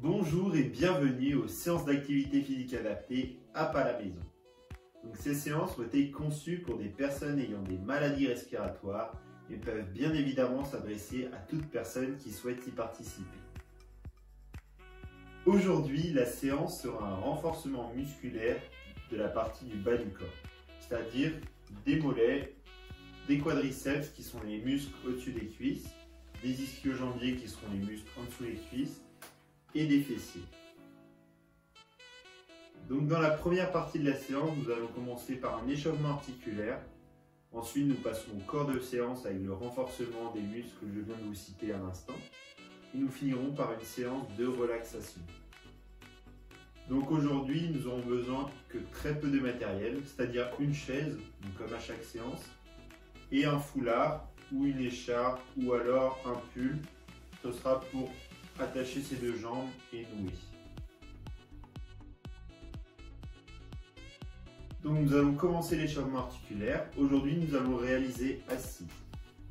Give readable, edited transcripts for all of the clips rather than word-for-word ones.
Bonjour et bienvenue aux séances d'activité physique adaptée à pas la maison. Donc, ces séances ont été conçues pour des personnes ayant des maladies respiratoires et peuvent bien évidemment s'adresser à toute personne qui souhaite y participer. Aujourd'hui, la séance sera un renforcement musculaire de la partie du bas du corps, c'est-à-dire des mollets, des quadriceps qui sont les muscles au-dessus des cuisses, des ischio-jambiers qui seront les muscles en dessous des cuisses et des fessiers. Donc dans la première partie de la séance, nous allons commencer par un échauffement articulaire. Ensuite, nous passons au corps de séance avec le renforcement des muscles que je viens de vous citer à l'instant. Et nous finirons par une séance de relaxation. Donc aujourd'hui, nous aurons besoin que très peu de matériel, c'est-à-dire une chaise, donc comme à chaque séance, et un foulard ou une écharpe ou alors un pull. Ce sera pour attacher ses deux jambes et nouer. Donc nous allons commencer l'échauffement articulaire. Aujourd'hui, nous allons réaliser assis.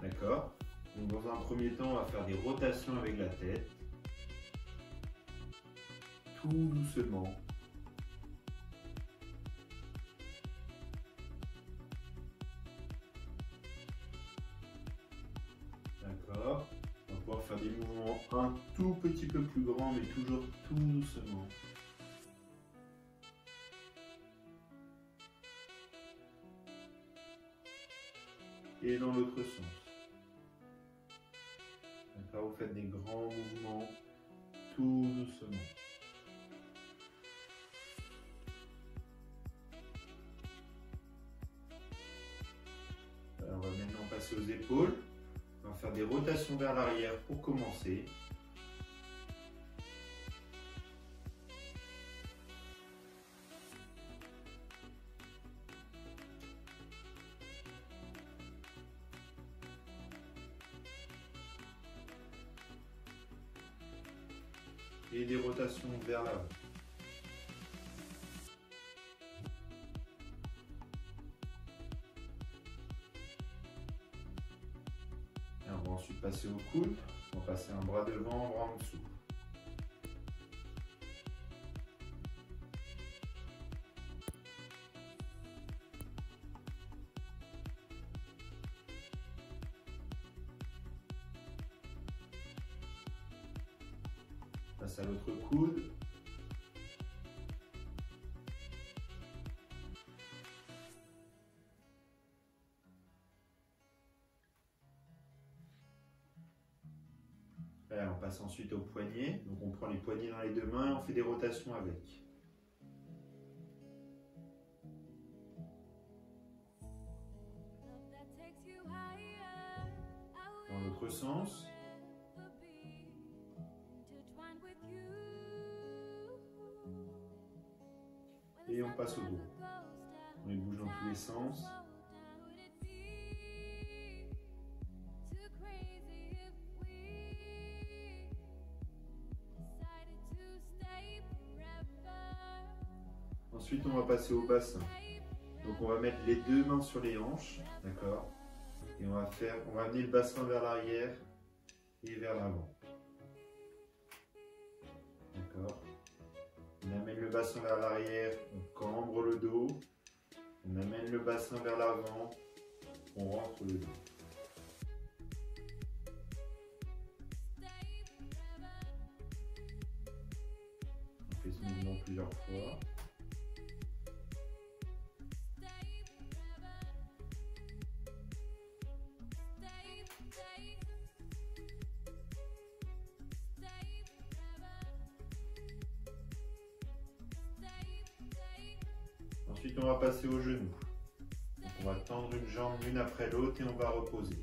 D'accord? Donc dans un premier temps, on va faire des rotations avec la tête. Tout doucement. D'accord? On va pouvoir faire des mouvements un tout petit peu plus grands, mais toujours tout doucement. Et dans l'autre sens. D'accord? Vous faites des grands mouvements tout doucement. Alors, on va maintenant passer aux épaules. On va faire des rotations vers l'arrière pour commencer. Et des rotations vers l'avant. On va ensuite passer au coude. On va passer un bras devant, un bras en dessous. On passe à l'autre coude. Là, on passe ensuite au poignet. Donc on prend les poignets dans les deux mains et on fait des rotations avec. Dans l'autre sens. Et on passe au dos. On les bouge dans tous les sens. Ensuite, on va passer au bassin. Donc, on va mettre les deux mains sur les hanches, d'accord? Et on va amener le bassin vers l'arrière et vers l'avant. D'accord? On amène le bassin vers l'arrière, on cambre le dos. On amène le bassin vers l'avant, on rentre le dos. On fait ce mouvement plusieurs fois. Ensuite, on va passer au genou. Donc, on va tendre une jambe l'une après l'autre et on va reposer.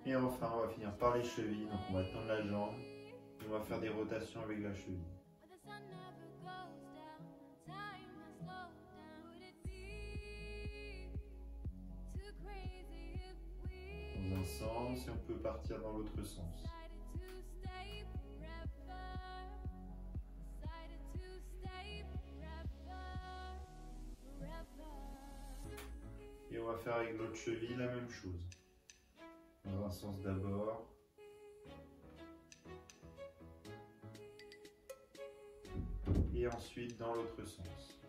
Et enfin, on va finir par les chevilles. Donc, on va tendre la jambe et on va faire des rotations avec la cheville. sens et on peut partir dans l'autre sens. Et on va faire avec l'autre cheville la même chose. Dans un sens d'abord. Et ensuite dans l'autre sens.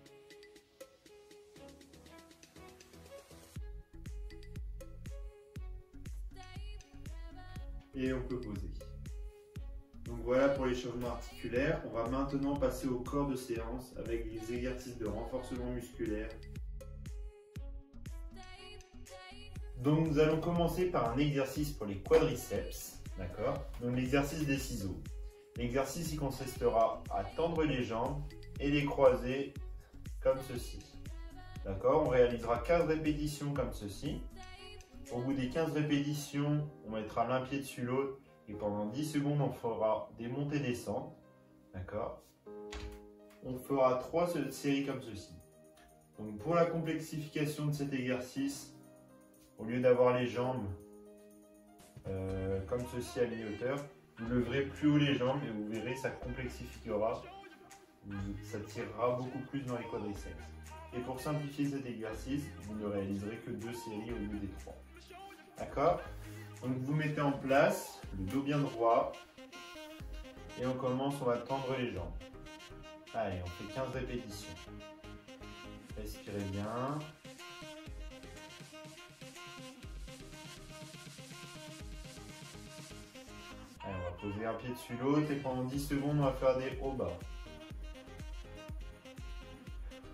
Et on peut poser. Donc voilà pour l'échauffement articulaire. On va maintenant passer au corps de séance avec les exercices de renforcement musculaire. Donc nous allons commencer par un exercice pour les quadriceps, d'accord? Donc l'exercice des ciseaux. L'exercice il consistera à tendre les jambes et les croiser comme ceci. D'accord? On réalisera 15 répétitions comme ceci. Au bout des 15 répétitions, on mettra l'un pied dessus l'autre et pendant 10 secondes, on fera des montées-descentes. D'accord? On fera 3 séries comme ceci. Donc pour la complexification de cet exercice, au lieu d'avoir les jambes comme ceci à mi-hauteur, vous leverez plus haut les jambes et vous verrez, ça complexifiera, ça tirera beaucoup plus dans les quadriceps. Et pour simplifier cet exercice, vous ne réaliserez que 2 séries au lieu des 3. D'accord? Donc vous mettez en place, le dos bien droit, et on commence, on va tendre les jambes. Allez, on fait 15 répétitions. Respirez bien. Allez, on va poser un pied dessus l'autre et pendant 10 secondes, on va faire des hauts-bas.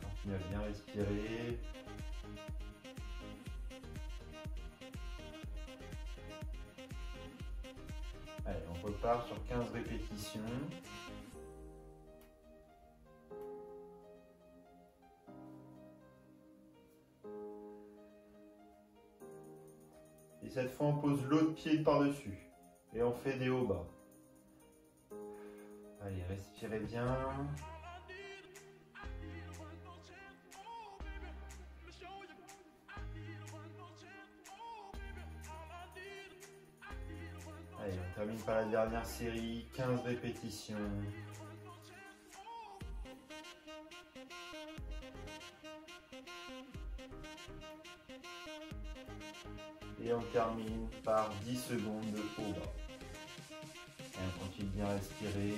Continuez à bien respirer. Allez, on repart sur 15 répétitions. Et cette fois, on pose l'autre pied par-dessus. Et on fait des hauts-bas. Allez, respirez bien. Allez, on termine par la dernière série, 15 répétitions. Et on termine par 10 secondes de haut-bas. Et on continue de bien respirer.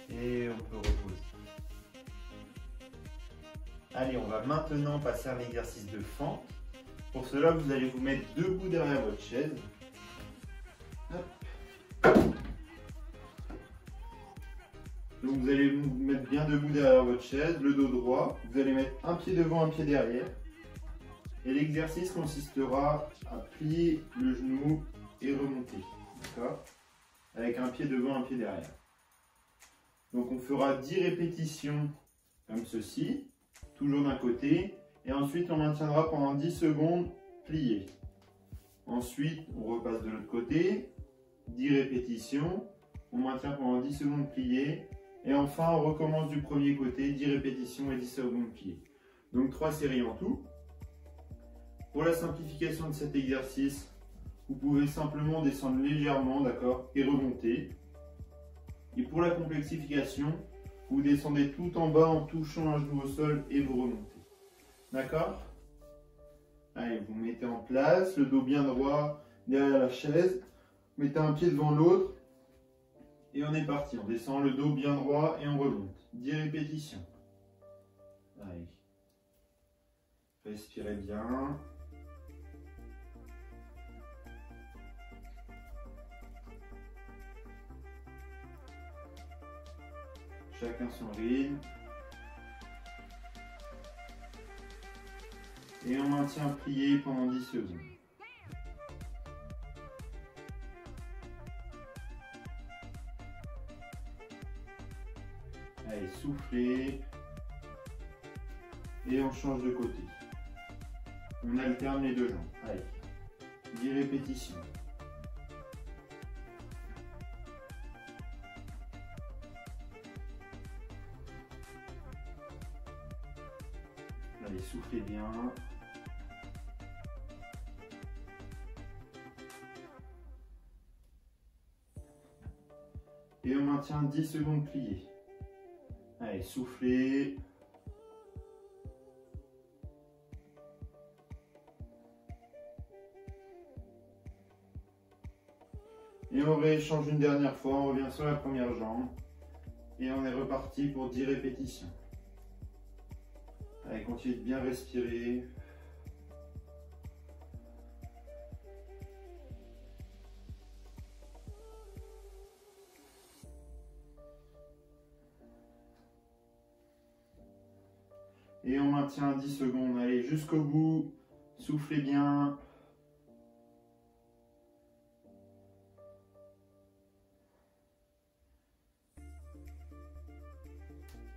Et on peut reposer. Allez, on va maintenant passer à l'exercice de fente. Pour cela, vous allez vous mettre debout derrière votre chaise. Hop. Donc vous allez vous mettre bien debout derrière votre chaise, le dos droit. Vous allez mettre un pied devant, un pied derrière. Et l'exercice consistera à plier le genou et remonter. D'accord? Avec un pied devant, un pied derrière. Donc on fera 10 répétitions comme ceci, toujours d'un côté. Et ensuite on maintiendra pendant 10 secondes plié. Ensuite on repasse de l'autre côté, 10 répétitions. On maintient pendant 10 secondes plié. Et enfin, on recommence du premier côté, 10 répétitions et 10 secondes pliées. Donc 3 séries en tout. Pour la simplification de cet exercice, vous pouvez simplement descendre légèrement, d'accord, et remonter. Et pour la complexification, vous descendez tout en bas en touchant un genou au sol et vous remontez. D'accord? Allez, vous mettez en place, le dos bien droit derrière la chaise. Mettez un pied devant l'autre. Et on est parti, on descend le dos bien droit et on remonte. 10 répétitions. Allez. Respirez bien. Chacun son rythme. Et on maintient plié pendant 10 secondes. Allez, soufflez. Et on change de côté. On alterne les deux jambes. Allez, 10 répétitions. Et on maintient 10 secondes pliées. Allez, soufflez. Et on rééchange une dernière fois, on revient sur la première jambe. Et on est reparti pour 10 répétitions. Allez, continuez de bien respirer. Et on maintient 10 secondes. Allez, jusqu'au bout. Soufflez bien.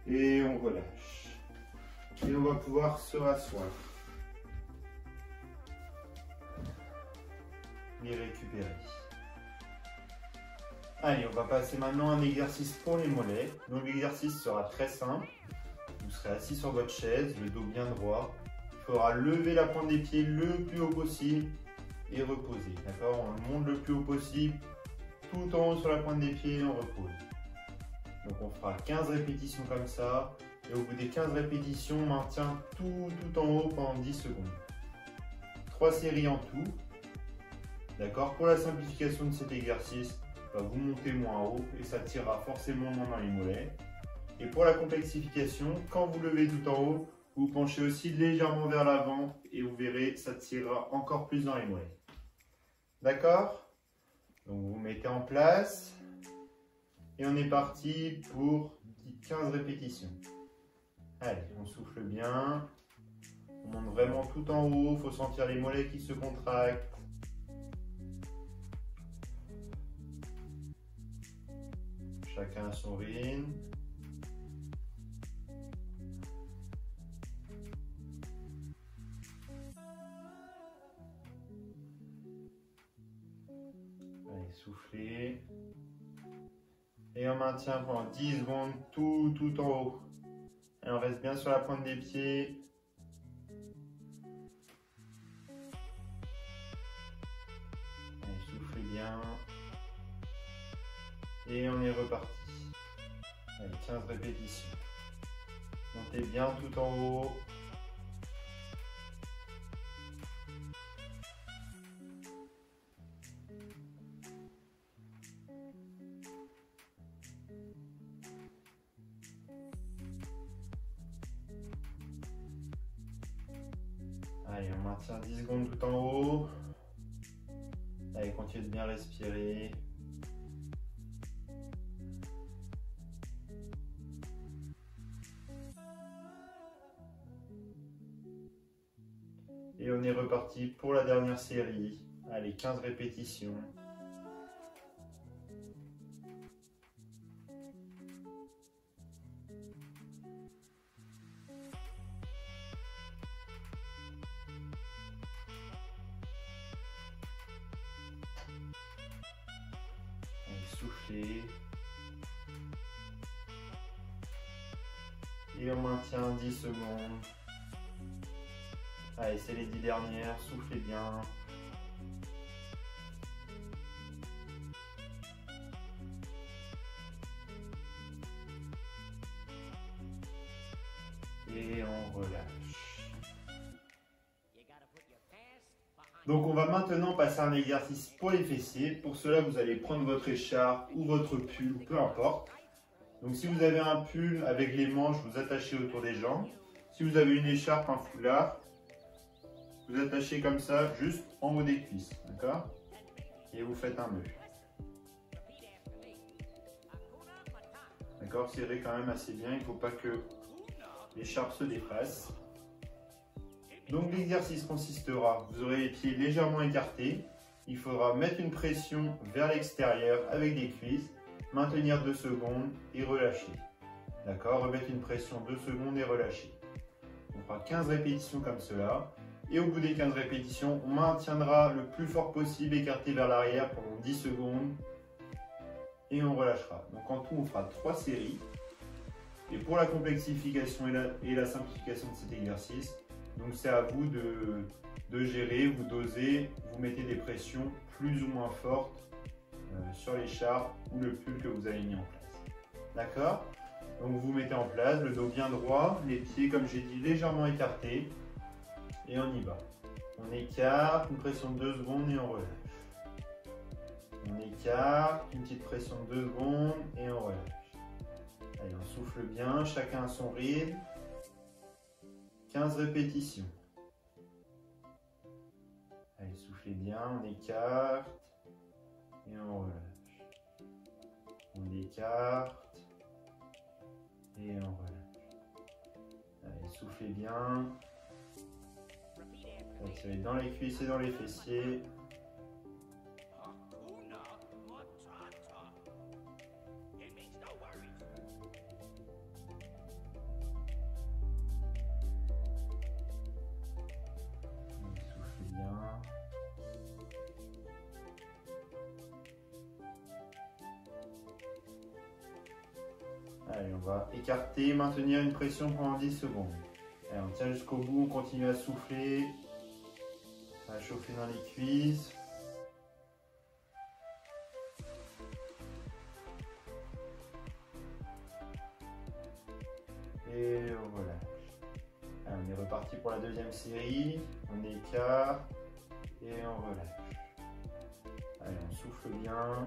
Et on relâche. Et on va pouvoir se rasseoir. Et récupérer. Allez, on va passer maintenant à un exercice pour les mollets. Donc l'exercice sera très simple. Vous serez assis sur votre chaise, le dos bien droit. Il faudra lever la pointe des pieds le plus haut possible et reposer. D'accord? On monte le plus haut possible, tout en haut sur la pointe des pieds et on repose. Donc on fera 15 répétitions comme ça. Et au bout des 15 répétitions, on maintient tout en haut pendant 10 secondes. 3 séries en tout. D'accord? Pour la simplification de cet exercice, vous montez moins haut et ça tirera forcément moins dans les mollets. Et pour la complexification, quand vous levez tout en haut, vous penchez aussi légèrement vers l'avant et vous verrez, ça tirera encore plus dans les mollets. D'accord? Donc vous mettez en place et on est parti pour 15 répétitions. Allez, on souffle bien, on monte vraiment tout en haut, il faut sentir les mollets qui se contractent. Chacun son rythme. Allez, soufflez. Et on maintient pendant 10 secondes tout en haut. Et on reste bien sur la pointe des pieds. Allez, soufflez bien. Et on est reparti. Allez, 15 répétitions. Montez bien tout en haut. Allez, on maintient 10 secondes tout en haut. Allez, continuez de bien respirer. Et on est reparti pour la dernière série. Allez, 15 répétitions. Allez, soufflez. Et on maintient 10 secondes. Allez, c'est les 10 dernières, soufflez bien. Et on relâche. Donc on va maintenant passer à un exercice pour les fessiers. Pour cela, vous allez prendre votre écharpe ou votre pull, peu importe. Donc si vous avez un pull avec les manches, vous attachez autour des jambes. Si vous avez une écharpe, un foulard, vous attachez comme ça, juste en haut des cuisses, d'accord? Et vous faites un nœud. D'accord? Serrez quand même assez bien, il ne faut pas que l'écharpe se défasse. Donc l'exercice consistera, vous aurez les pieds légèrement écartés. Il faudra mettre une pression vers l'extérieur avec des cuisses, maintenir 2 secondes et relâcher. D'accord? Remettre une pression 2 secondes et relâcher. On fera 15 répétitions comme cela. Et au bout des 15 répétitions, on maintiendra le plus fort possible écarté vers l'arrière pendant 10 secondes. Et on relâchera. Donc en tout, on fera 3 séries. Et pour la complexification et la simplification de cet exercice, donc c'est à vous de gérer, vous dosez, vous mettez des pressions plus ou moins fortes sur l'écharpe ou le pull que vous avez mis en place. D'accord? Donc vous mettez en place, le dos bien droit, les pieds comme j'ai dit légèrement écartés et on y va. On écarte, une pression de 2 secondes et on relâche. On écarte, une petite pression de 2 secondes et on relâche. Allez, on souffle bien, chacun à son rythme. 15 répétitions. Allez, soufflez bien, on écarte et on relâche. On écarte et on relâche. Allez, soufflez bien. Retirez dans les cuisses et dans les fessiers. Allez, on va écarter, maintenir une pression pendant 10 secondes. Allez, on tient jusqu'au bout, on continue à souffler, à chauffer dans les cuisses. Et on relâche. Allez, on est reparti pour la deuxième série. On écarte et on relâche. Allez, on souffle bien.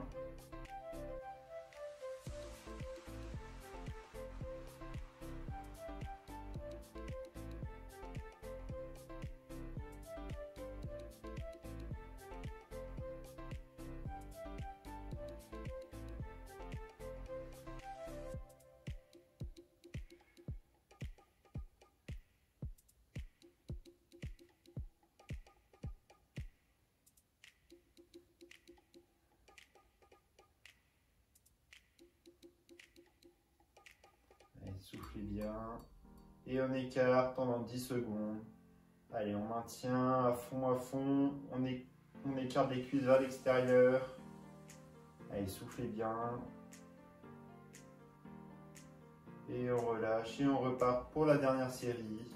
Soufflez bien et on écarte pendant 10 secondes. Allez, on maintient à fond, on écarte les cuisses vers l'extérieur. Allez, soufflez bien. Et on relâche et on repart pour la dernière série.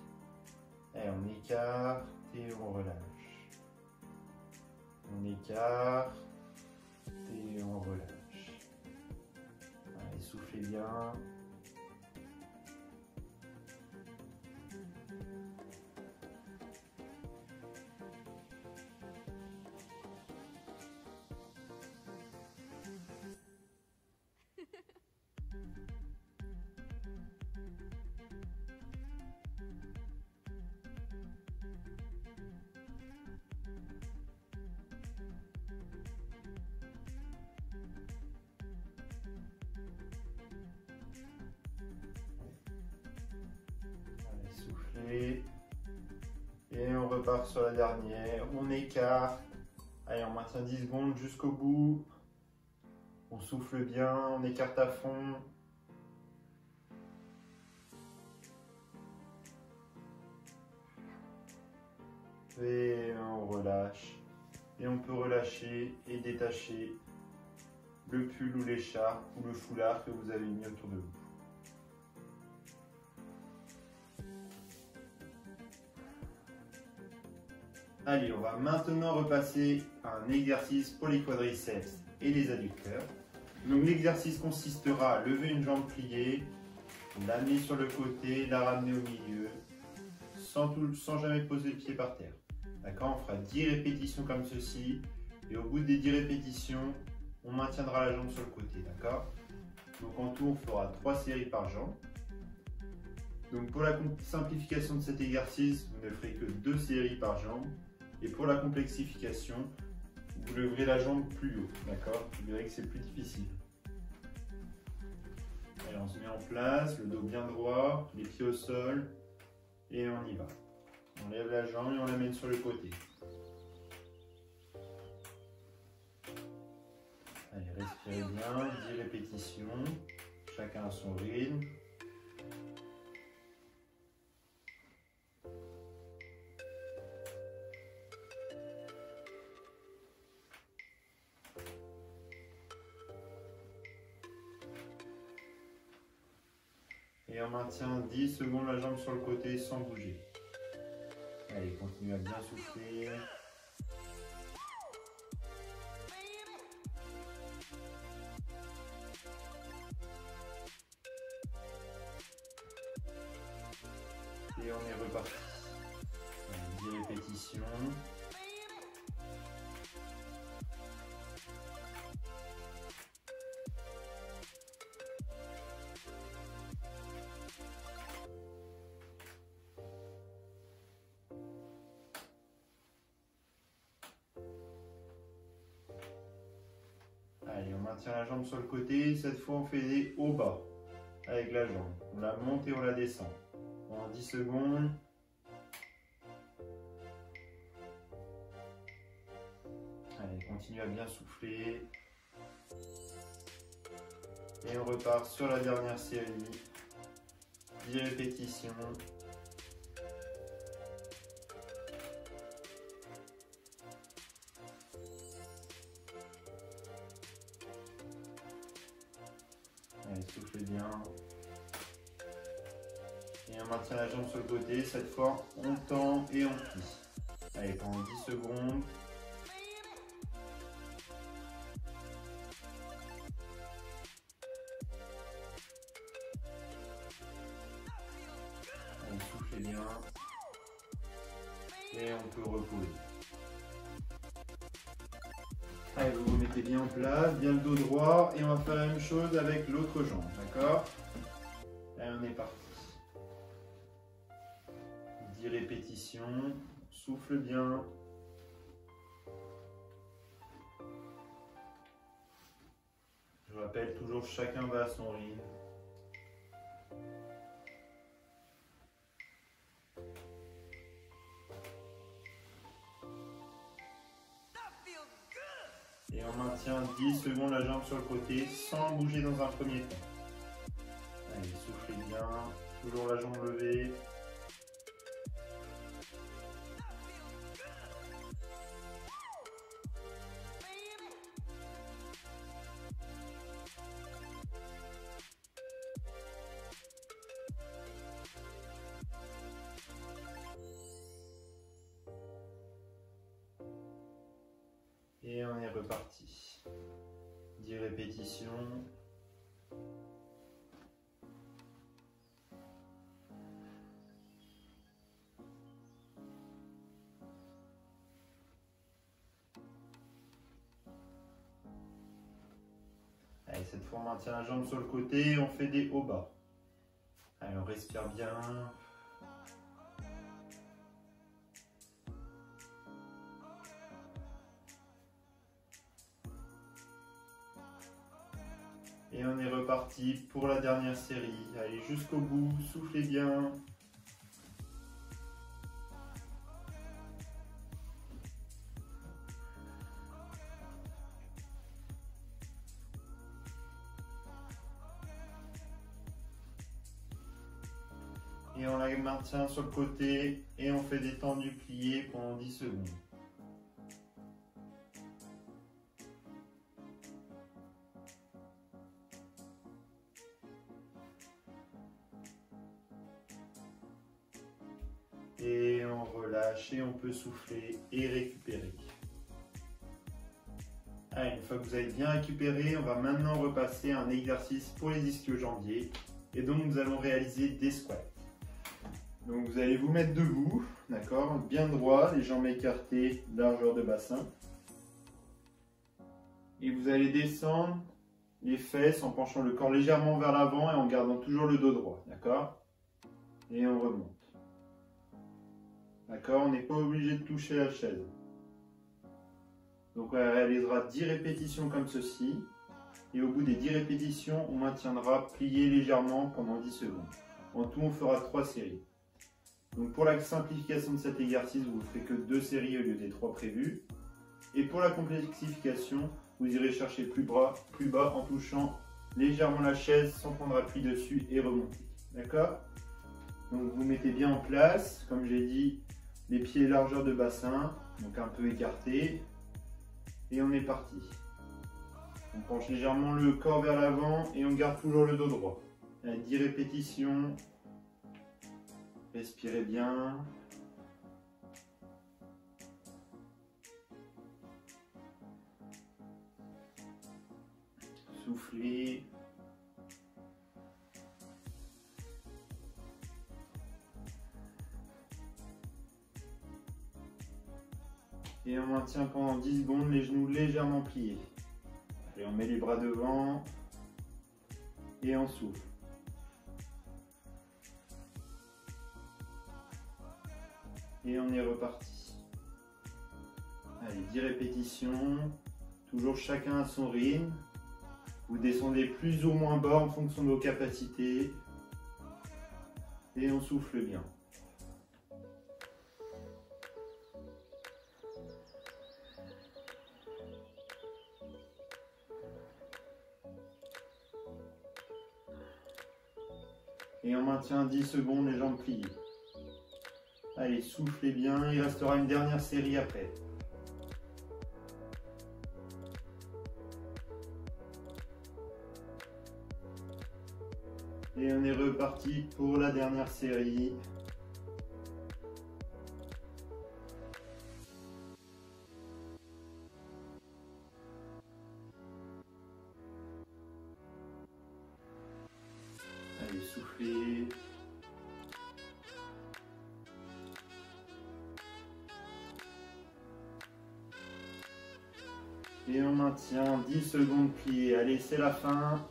Allez, on écarte et on relâche. On écarte et on relâche. Allez, soufflez bien. Et on repart sur la dernière, on écarte, allez, on maintient 10 secondes jusqu'au bout, on souffle bien, on écarte à fond. Et on relâche, et on peut relâcher et détacher le pull ou l'écharpe ou le foulard que vous avez mis autour de vous. Allez, on va maintenant repasser à un exercice pour les quadriceps et les adducteurs. Donc l'exercice consistera à lever une jambe pliée, l'amener sur le côté, la ramener au milieu, sans jamais poser le pied par terre. D'accord? On fera 10 répétitions comme ceci, et au bout des 10 répétitions, on maintiendra la jambe sur le côté. D'accord? Donc en tout, on fera 3 séries par jambe. Donc pour la simplification de cet exercice, vous ne ferez que 2 séries par jambe. Et pour la complexification, vous leverez la jambe plus haut, d'accord? Vous verrez que c'est plus difficile. Allez, on se met en place, le dos bien droit, les pieds au sol, et on y va. On lève la jambe et on l'amène sur le côté. Allez, respirez bien, 10 répétitions, chacun à son rythme. Et on maintient 10 secondes la jambe sur le côté sans bouger. Allez, continuez à bien souffler. Et on est reparti. 10 répétitions. Allez, on maintient la jambe sur le côté. Cette fois, on fait des hauts bas avec la jambe. On la monte et on la descend. En 10 secondes. Allez, continue à bien souffler. Et on repart sur la dernière série. 10 répétitions. Allez, soufflez bien. Et on maintient la jambe sur le côté. Cette fois, on tend et on plie. Allez, pendant 10 secondes. Allez, soufflez bien. Et on peut reposer. Allez, vous vous mettez bien en place, bien le dos droit. Et on va faire la même chose avec l'autre jambe, d'accord? Allez, on est parti. 10 répétitions, souffle bien. Je rappelle toujours, chacun va à son rythme. Et on maintient 10 secondes la jambe sur le côté sans bouger dans un premier temps. Allez, soufflez bien, toujours la jambe levée. Et on est reparti. 10 répétitions. Allez, cette fois on maintient la jambe sur le côté et on fait des hauts bas. Allez, on respire bien. Et on est reparti pour la dernière série. Allez, jusqu'au bout, soufflez bien. Et on la maintient sur le côté et on fait des tendus pliés pendant 10 secondes. Et on relâche et on peut souffler et récupérer. Allez, une fois que vous avez bien récupéré, on va maintenant repasser à un exercice pour les ischio-jambiers. Et donc nous allons réaliser des squats. Donc vous allez vous mettre debout, d'accord, bien droit, les jambes écartées, largeur de bassin. Et vous allez descendre les fesses en penchant le corps légèrement vers l'avant et en gardant toujours le dos droit, d'accord? Et on remonte. D'accord, on n'est pas obligé de toucher la chaise. Donc on réalisera 10 répétitions comme ceci. Et au bout des 10 répétitions, on maintiendra plié légèrement pendant 10 secondes. En tout, on fera 3 séries. Donc pour la simplification de cet exercice, vous ne ferez que 2 séries au lieu des 3 prévues. Et pour la complexification, vous irez chercher plus bas en touchant légèrement la chaise sans prendre appui dessus et remonter. D'accord? Donc vous mettez bien en place, comme j'ai dit, les pieds largeur de bassin, donc un peu écartés. Et on est parti. On penche légèrement le corps vers l'avant et on garde toujours le dos droit. 10 répétitions. Respirez bien. Soufflez. Et on maintient pendant 10 secondes les genoux légèrement pliés. Allez, on met les bras devant et on souffle. Et on est reparti. Allez, 10 répétitions, toujours chacun à son rythme. Vous descendez plus ou moins bas en fonction de vos capacités. Et on souffle bien. Et on maintient 10 secondes les jambes pliées. Allez, soufflez bien, il restera une dernière série après. Et on est reparti pour la dernière série. Allez, soufflez. Et on maintient 10 secondes pliées. Allez, c'est la fin.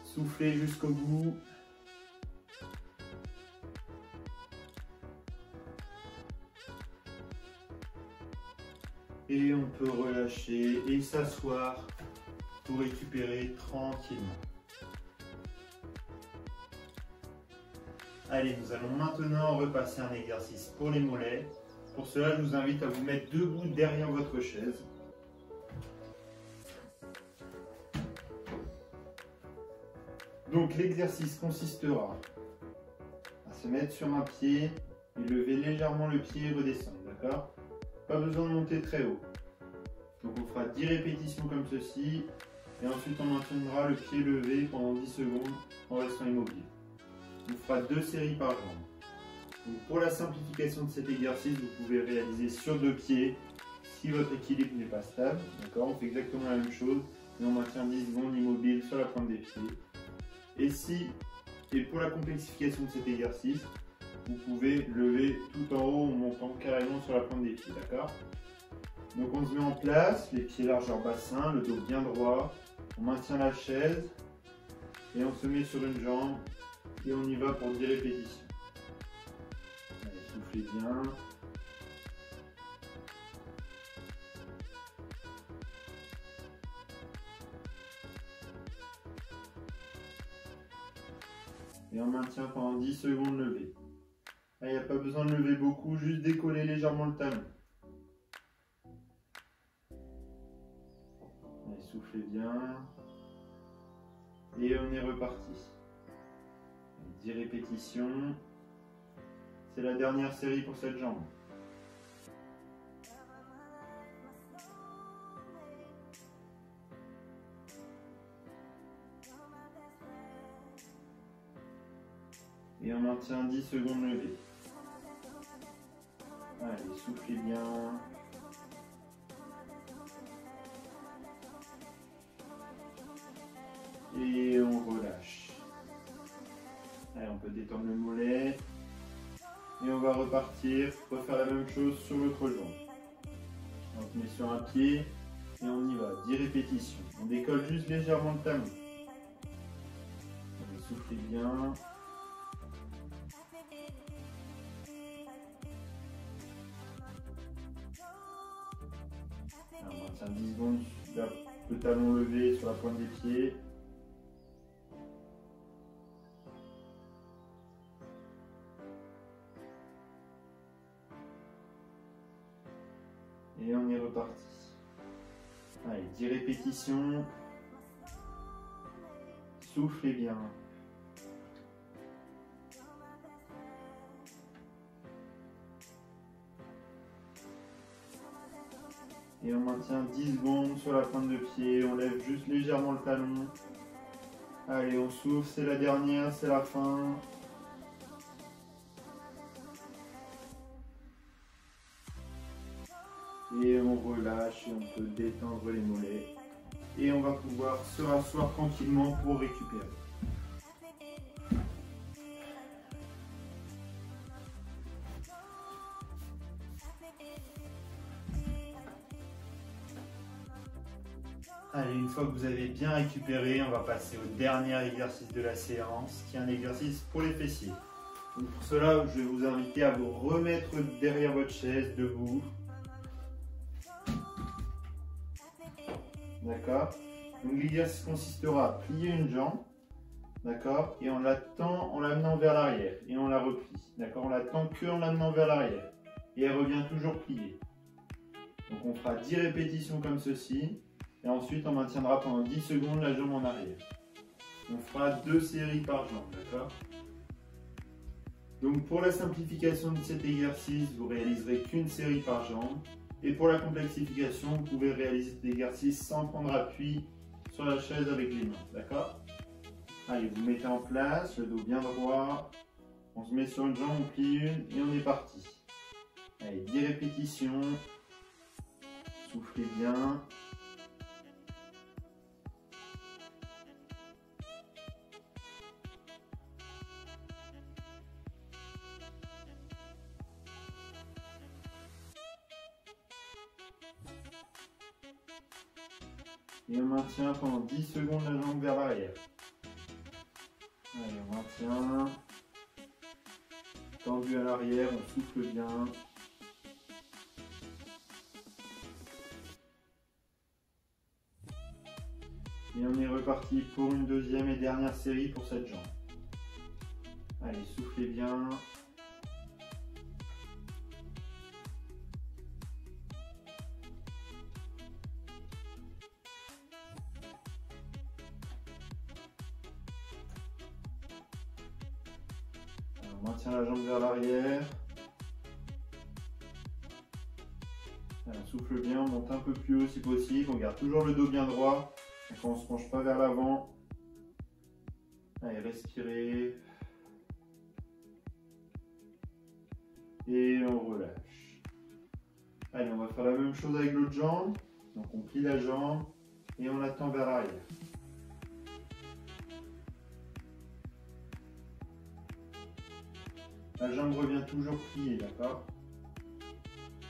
Soufflez jusqu'au bout. Et on peut relâcher et s'asseoir pour récupérer tranquillement. Allez, nous allons maintenant repasser un exercice pour les mollets. Pour cela, je vous invite à vous mettre debout derrière votre chaise. Donc l'exercice consistera à se mettre sur un pied et lever légèrement le pied et redescendre, d'accord? Pas besoin de monter très haut. Donc on fera 10 répétitions comme ceci et ensuite on maintiendra le pied levé pendant 10 secondes en restant immobile. On fera 2 séries par jambe. Donc pour la simplification de cet exercice, vous pouvez réaliser sur 2 pieds si votre équilibre n'est pas stable, d'accord? On fait exactement la même chose et on maintient 10 secondes immobile sur la pointe des pieds. Et pour la complexification de cet exercice, vous pouvez lever tout en haut en montant carrément sur la pointe des pieds, d'accord? Donc on se met en place, les pieds largeur bassin, le dos bien droit, on maintient la chaise et on se met sur une jambe et on y va pour 10 répétitions. Allez, soufflez bien. Et on maintient pendant 10 secondes levé. Là, il n'y a pas besoin de lever beaucoup, juste décoller légèrement le talon. Allez, soufflez bien. Et on est reparti. 10 répétitions. C'est la dernière série pour cette jambe. Et on maintient 10 secondes levées. Allez, soufflez bien. Et on relâche. Allez, on peut détendre le mollet. Et on va repartir, refaire la même chose sur l'autre jambe. On se met sur un pied et on y va. 10 répétitions. On décolle juste légèrement le talon. Allez, soufflez bien. Alors, on maintient 10 secondes, le talon levé sur la pointe des pieds. Et on est reparti. Allez, 10 répétitions. Soufflez bien. Et on maintient 10 secondes sur la pointe de pied. On lève juste légèrement le talon. Allez, on souffle, c'est la dernière, c'est la fin. Et on relâche et on peut détendre les mollets. Et on va pouvoir se rasseoir tranquillement pour récupérer. Allez, une fois que vous avez bien récupéré, on va passer au dernier exercice de la séance, qui est un exercice pour les fessiers. Donc pour cela, je vais vous inviter à vous remettre derrière votre chaise, debout. D'accord? Donc l'exercice consistera à plier une jambe, d'accord? Et on l'attend en l'amenant vers l'arrière, et on la replie, d'accord? On l'attend que en l'amenant vers l'arrière, et elle revient toujours pliée. Donc on fera 10 répétitions comme ceci, et ensuite on maintiendra pendant 10 secondes la jambe en arrière. On fera 2 séries par jambe, d'accord? Donc pour la simplification de cet exercice, vous réaliserez qu'une série par jambe. Et pour la complexification, vous pouvez réaliser cet exercice sans prendre appui sur la chaise avec les mains, d'accord? Allez, vous mettez en place, le dos bien droit. On se met sur une jambe, on plie une et on est parti. Allez, 10 répétitions. Soufflez bien. Et on maintient pendant 10 secondes la jambe vers l'arrière. Allez, on maintient. Tendu à l'arrière, on souffle bien. Et on est reparti pour une deuxième et dernière série pour cette jambe. Allez, soufflez bien. On maintient la jambe vers l'arrière. On souffle bien, on monte un peu plus haut si possible. On garde toujours le dos bien droit. On ne se penche pas vers l'avant. Allez, respirez. Et on relâche. Allez, on va faire la même chose avec l'autre jambe. Donc on plie la jambe et on la tend vers l'arrière. La jambe revient toujours pliée, d'accord?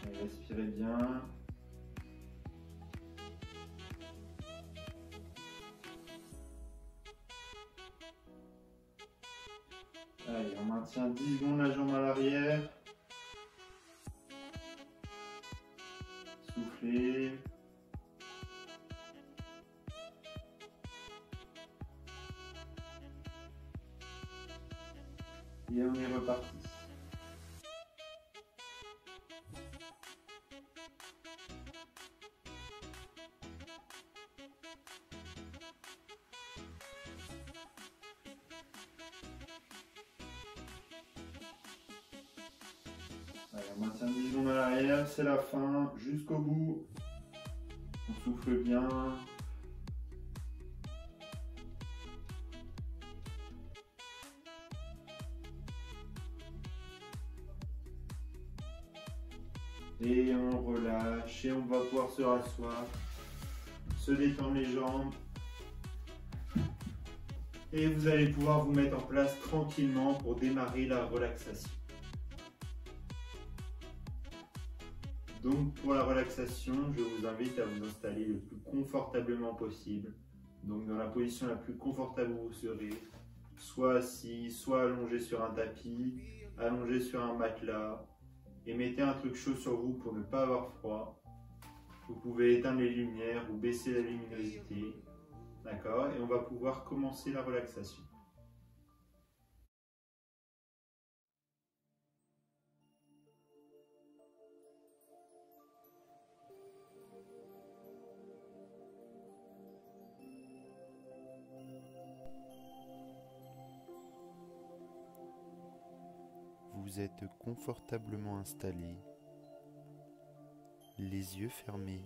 Allez, respirez bien. Allez, on maintient 10 secondes la jambe à l'arrière. Soufflez. Et on est reparti. Allez, on maintient 10 secondes à l'arrière, c'est la fin, jusqu'au bout. On souffle bien. Et on relâche et on va pouvoir se rasseoir, se détendre les jambes. Et vous allez pouvoir vous mettre en place tranquillement pour démarrer la relaxation. Donc pour la relaxation, je vous invite à vous installer le plus confortablement possible. Donc dans la position la plus confortable où vous serez, soit assis, soit allongé sur un tapis, allongé sur un matelas. Et mettez un truc chaud sur vous pour ne pas avoir froid. Vous pouvez éteindre les lumières ou baisser la luminosité. D'accord? Et on va pouvoir commencer la relaxation. Vous êtes confortablement installé, les yeux fermés,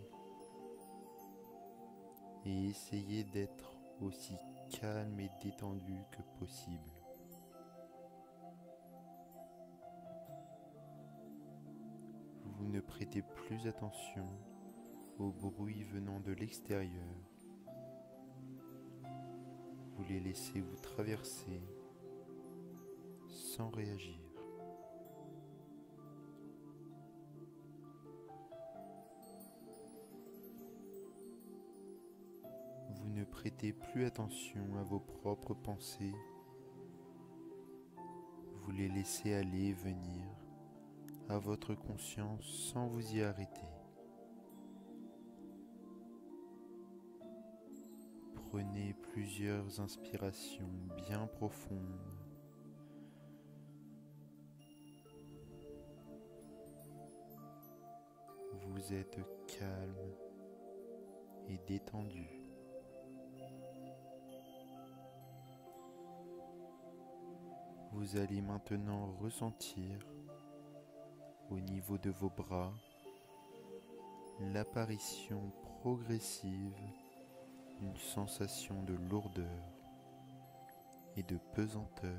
et essayez d'être aussi calme et détendu que possible. Vous ne prêtez plus attention aux bruits venant de l'extérieur. Vous les laissez vous traverser sans réagir. Vous ne prêtez plus attention à vos propres pensées. Vous les laissez aller et venir à votre conscience sans vous y arrêter. Prenez plusieurs inspirations bien profondes. Vous êtes calme et détendu. Vous allez maintenant ressentir au niveau de vos bras l'apparition progressive d'une sensation de lourdeur et de pesanteur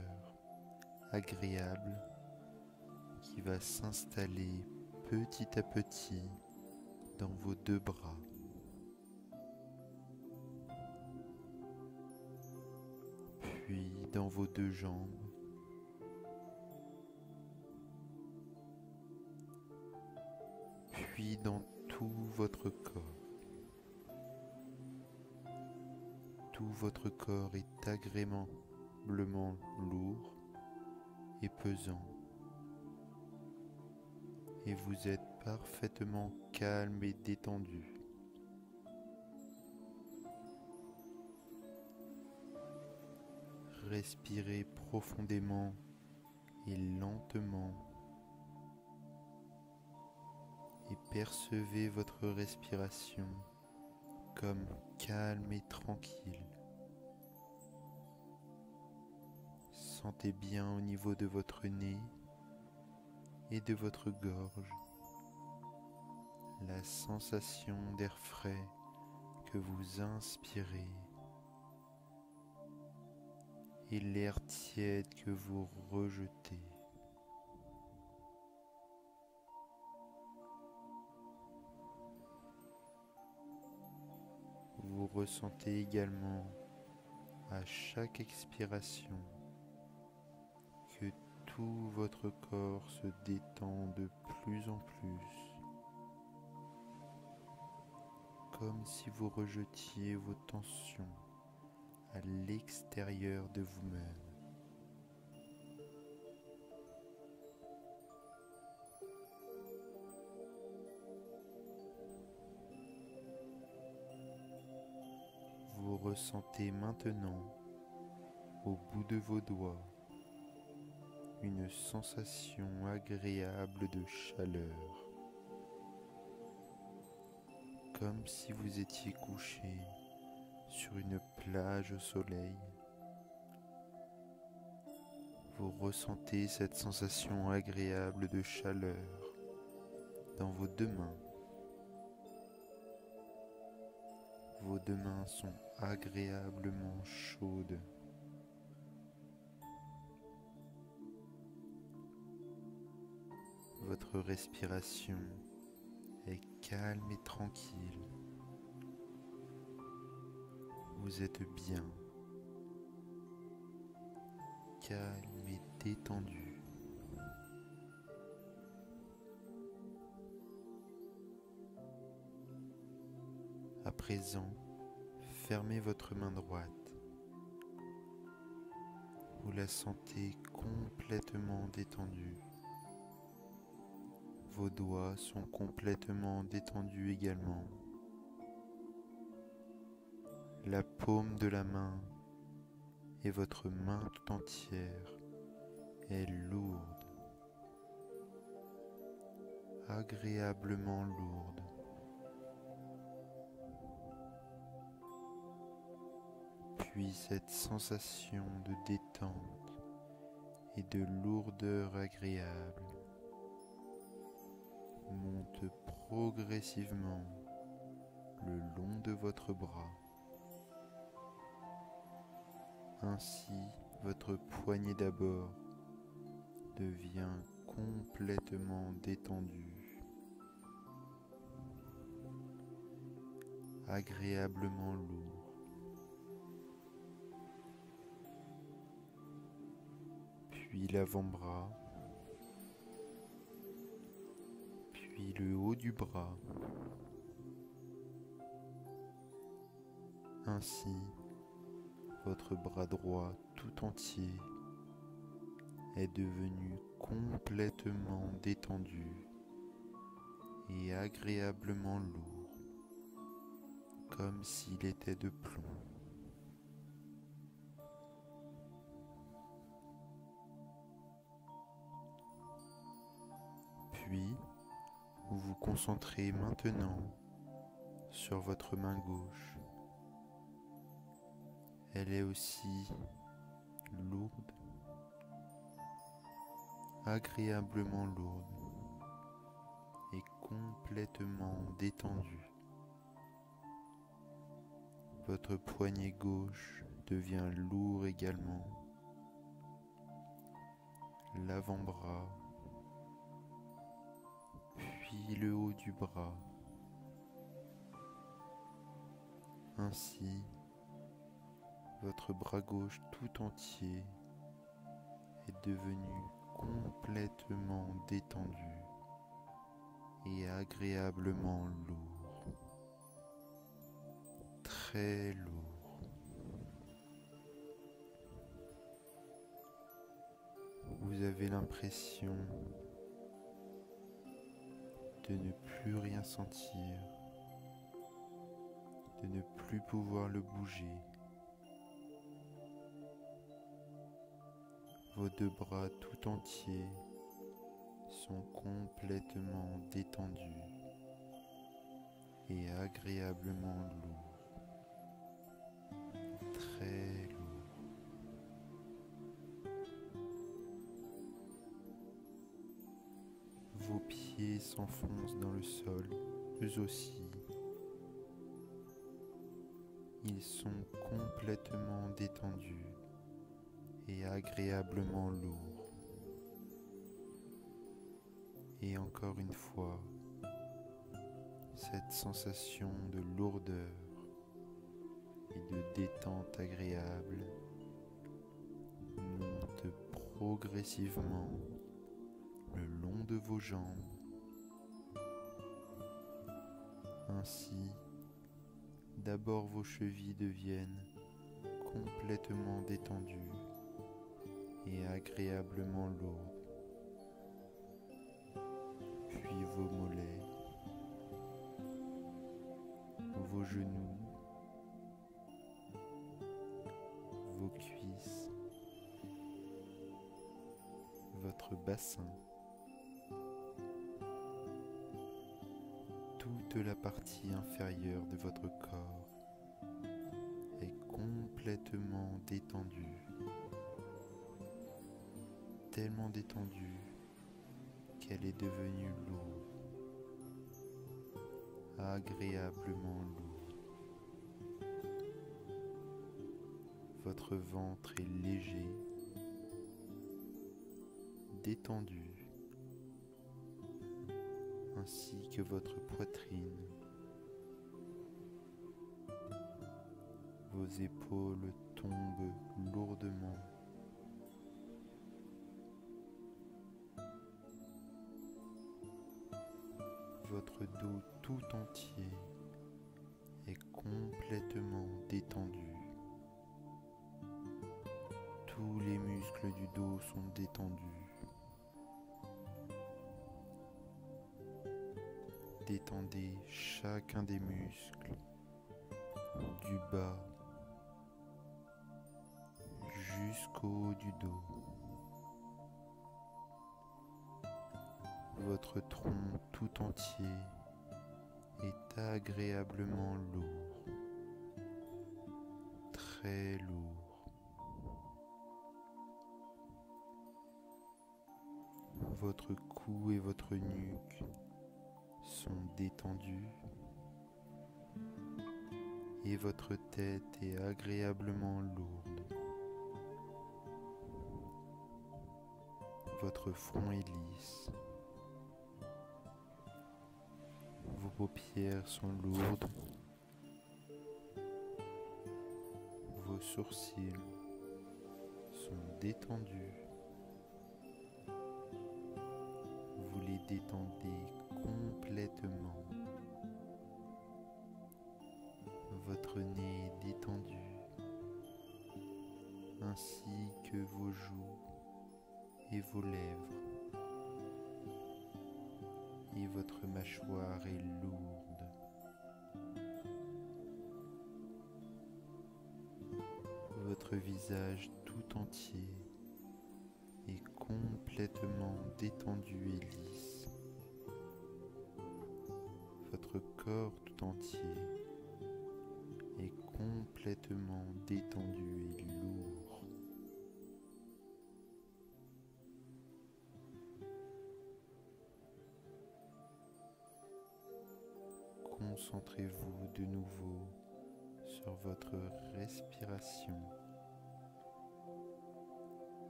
agréable qui va s'installer petit à petit dans vos deux bras. Puis dans vos deux jambes. Puis dans tout votre corps. Tout votre corps est agréablement lourd et pesant. Et vous êtes parfaitement calme et détendu. Respirez profondément et lentement et percevez votre respiration comme calme et tranquille. Sentez bien au niveau de votre nez et de votre gorge la sensation d'air frais que vous inspirez et l'air tiède que vous rejetez. Vous ressentez également à chaque expiration que tout votre corps se détend de plus en plus, comme si vous rejetiez vos tensions à l'extérieur de vous-même. Vous ressentez maintenant au bout de vos doigts une sensation agréable de chaleur, comme si vous étiez couché sur une plage au soleil. Vous ressentez cette sensation agréable de chaleur dans vos deux mains. Vos deux mains sont agréablement chaudes. Votre respiration est calme et tranquille. Vous êtes bien, calme et détendu. À présent, fermez votre main droite. Vous la sentez complètement détendue. Vos doigts sont complètement détendus également. La paume de la main et votre main tout entière est lourde, agréablement lourde. Puis cette sensation de détente et de lourdeur agréable monte progressivement le long de votre bras. Ainsi, votre poignet d'abord devient complètement détendu, agréablement lourd. Puis l'avant-bras, puis le haut du bras, Ainsi, votre bras droit tout entier est devenu complètement détendu et agréablement lourd, comme s'il était de plomb. Puis, vous vous concentrez maintenant sur votre main gauche. Elle est aussi lourde, agréablement lourde et complètement détendue. Votre poignet gauche devient lourd également. L'avant-bras, puis le haut du bras. Ainsi, votre bras gauche tout entier est devenu complètement détendu et agréablement lourd, très lourd. Vous avez l'impression de ne plus rien sentir, de ne plus pouvoir le bouger. Vos deux bras tout entiers sont complètement détendus et agréablement lourds, très lourds. Vos pieds s'enfoncent dans le sol, eux aussi. Ils sont complètement détendus et agréablement lourds. Et encore une fois, cette sensation de lourdeur et de détente agréable monte progressivement le long de vos jambes. Ainsi, d'abord vos chevilles deviennent complètement détendues et agréablement lourdes, puis vos mollets, vos genoux, vos cuisses, votre bassin, toute la partie inférieure de votre corps est complètement détendue, tellement détendue qu'elle est devenue lourde, agréablement lourde. Votre ventre est léger, détendu, ainsi que votre poitrine. Vos épaules tombent lourdement. Votre dos tout entier est complètement détendu. Tous les muscles du dos sont détendus. Détendez chacun des muscles, du bas jusqu'au haut du dos. Votre tronc tout entier est agréablement lourd, très lourd. Votre cou et votre nuque sont détendus et votre tête est agréablement lourde. Votre front est lisse. Vos paupières sont lourdes. Vos sourcils sont détendus. Vous les détendez complètement. Votre nez est détendu. ainsi que vos joues et vos lèvres. Et votre mâchoire est lourde. Votre visage tout entier est complètement détendu et lisse. Votre corps tout entier est complètement détendu et lourd. Concentrez-vous de nouveau sur votre respiration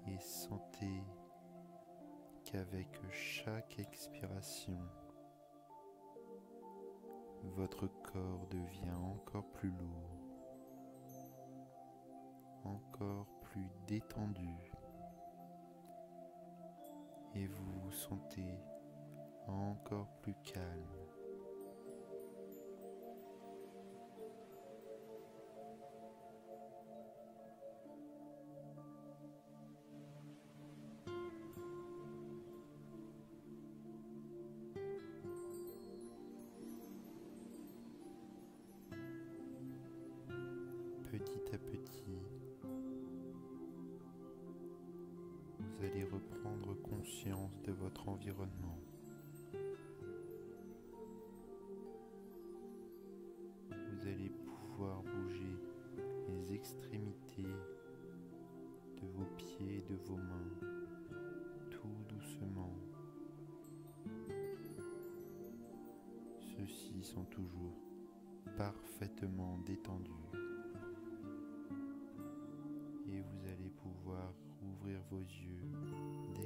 et sentez qu'avec chaque expiration, votre corps devient encore plus lourd, encore plus détendu, et vous vous sentez encore plus calme. Petit à petit, vous allez reprendre conscience de votre environnement. Vous allez pouvoir bouger les extrémités de vos pieds et de vos mains, tout doucement. Ceux-ci sont toujours parfaitement détendus. Et vous allez pouvoir ouvrir vos yeux dès